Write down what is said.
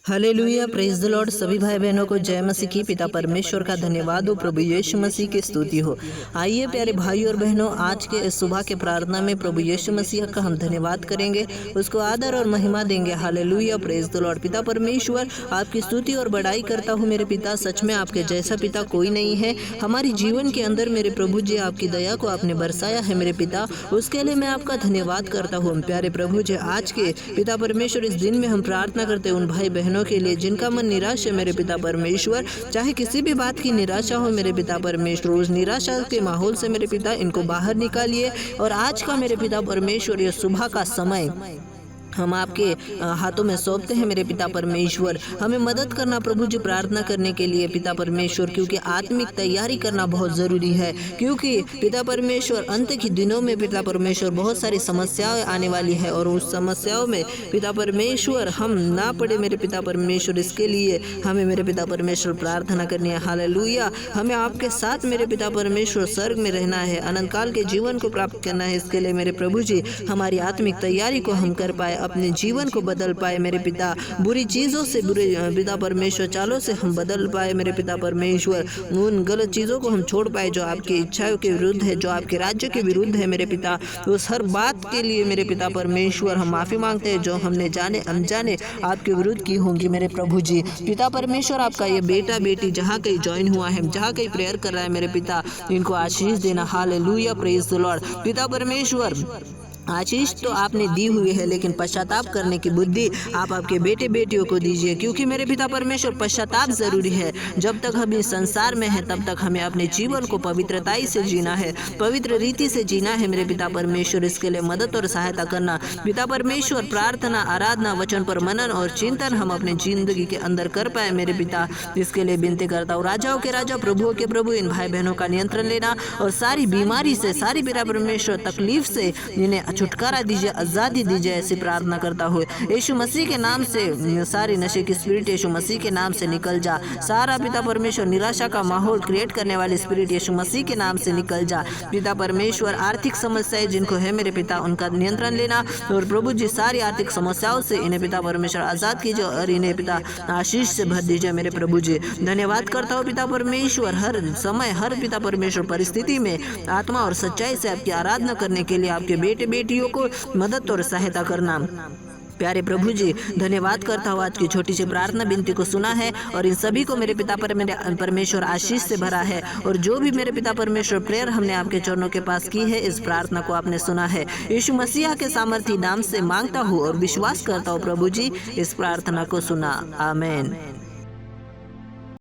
Hallelujah, praise the Lord. सभी भाई बहनों को जय मसीह की। पिता परमेश्वर का धन्यवाद हो, प्रभु यीशु मसीह की स्तुति हो। आइए प्यारे भाई और बहनों, आज के इस सुबह के प्रार्थना में प्रभु यीशु मसीह का हम धन्यवाद करेंगे, उसको आदर और महिमा देंगे। Hallelujah, praise the Lord. पिता परमेश्वर, आपकी स्तुति और बड़ाई करता हूँ मेरे पिता। सच में आपके जैसा पिता कोई नहीं है। हमारी जीवन के अंदर मेरे प्रभु जी आपकी दया को आपने बरसाया है मेरे पिता, उसके लिए मैं आपका धन्यवाद करता हूँ। प्यारे प्रभु जी, आज के पिता परमेश्वर इस दिन में हम प्रार्थना करते हैं उन भाई बहनों के लिए जिनका मन निराश है मेरे पिता परमेश्वर। चाहे किसी भी बात की निराशा हो मेरे पिता परमेश्वर, उस निराशा के माहौल से मेरे पिता इनको बाहर निकालिए। और आज का मेरे पिता परमेश्वर ये सुबह का समय हम आपके हाथों में सौंपते हैं मेरे पिता परमेश्वर। हमें मदद करना प्रभु जी प्रार्थना करने के लिए पिता परमेश्वर, क्योंकि आत्मिक तैयारी करना बहुत ज़रूरी है। क्योंकि पिता परमेश्वर अंत के दिनों में पिता परमेश्वर बहुत सारी समस्याएं आने वाली है, और उस समस्याओं में पिता परमेश्वर हम ना पड़े मेरे पिता परमेश्वर, इसके लिए हमें मेरे पिता परमेश्वर प्रार्थना करनी है। हालेलुया, हमें आपके साथ मेरे पिता परमेश्वर स्वर्ग में रहना है, अनंत काल के जीवन को प्राप्त करना है। इसके लिए मेरे प्रभु जी हमारी आत्मिक तैयारी को हम कर पाए, अपने जीवन को बदल पाए मेरे पिता। बुरी चीज़ों से, बुरे पिता परमेश्वर चालों से हम बदल पाए मेरे पिता परमेश्वर। उन गलत चीज़ों को हम छोड़ पाए जो आपकी इच्छाओं के विरुद्ध है, जो आपके राज्य के विरुद्ध है मेरे पिता। उस हर बात के लिए मेरे पिता परमेश्वर हम माफ़ी मांगते हैं जो हमने जाने अनजाने आपके विरुद्ध की होंगी मेरे प्रभु जी। पिता परमेश्वर, आपका ये बेटा बेटी जहाँ कहीं ज्वाइन हुआ है, जहाँ कहीं प्रेयर कर रहा है मेरे पिता, इनको आशीष देना। Hallelujah, praise the Lord. पिता परमेश्वर, आशीष तो आपने दी हुई है, लेकिन पश्चाताप करने की बुद्धि आप आपके बेटे बेटियों को दीजिए, क्योंकि मेरे पिता परमेश्वर पश्चाताप जरूरी है। जब तक हम इस संसार में हैं तब तक हमें अपने जीवन को पवित्रताई से जीना है, पवित्र रीति से जीना है मेरे पिता परमेश्वर। इसके लिए मदद और सहायता करना पिता परमेश्वर। प्रार्थना, आराधना, वचन पर मनन और चिंतन हम अपने जिंदगी के अंदर कर पाए मेरे पिता, इसके लिए विनती करता हूँ। राजाओं के राजा, प्रभुओं के प्रभु, इन भाई बहनों का नियंत्रण लेना, और सारी बीमारी से, सारी पिता परमेश्वर तकलीफ से इन्हें छुटकारा दीजिए, आज़ादी दीजिए, ऐसी प्रार्थना करता हूँ यीशु मसीह के नाम से। सारी नशे की स्पिरिट यीशु मसीह के नाम से निकल जा। सारा पिता परमेश्वर निराशा का माहौल क्रिएट करने वाली स्पिरिट यीशु मसीह के नाम से निकल जा। पिता परमेश्वर, आर्थिक समस्याएं जिनको है मेरे पिता, उनका नियंत्रण लेना, और प्रभु जी सारी आर्थिक समस्याओं से इन्हें पिता परमेश्वर आज़ाद कीजिए, और इन्हें पिता आशीष से भर दीजिए मेरे प्रभु जी। धन्यवाद करता हूँ पिता परमेश्वर, हर समय, हर पिता परमेश्वर परिस्थिति में आत्मा और सच्चाई से आपकी आराधना करने के लिए आपके बेटे बेटियों को मदद और सहायता करना। प्यारे प्रभु जी, धन्यवाद करता हूँ आज की छोटी सी प्रार्थना विनती को सुना है, और इन सभी को मेरे पिता परमेश्वर आशीष से भरा है। और जो भी मेरे पिता परमेश्वर प्रेयर हमने आपके चरणों के पास की है, इस प्रार्थना को आपने सुना है। यीशु मसीह के सामर्थी नाम से मांगता हूँ और विश्वास करता हूँ प्रभु जी, इस प्रार्थना को सुना। आमीन।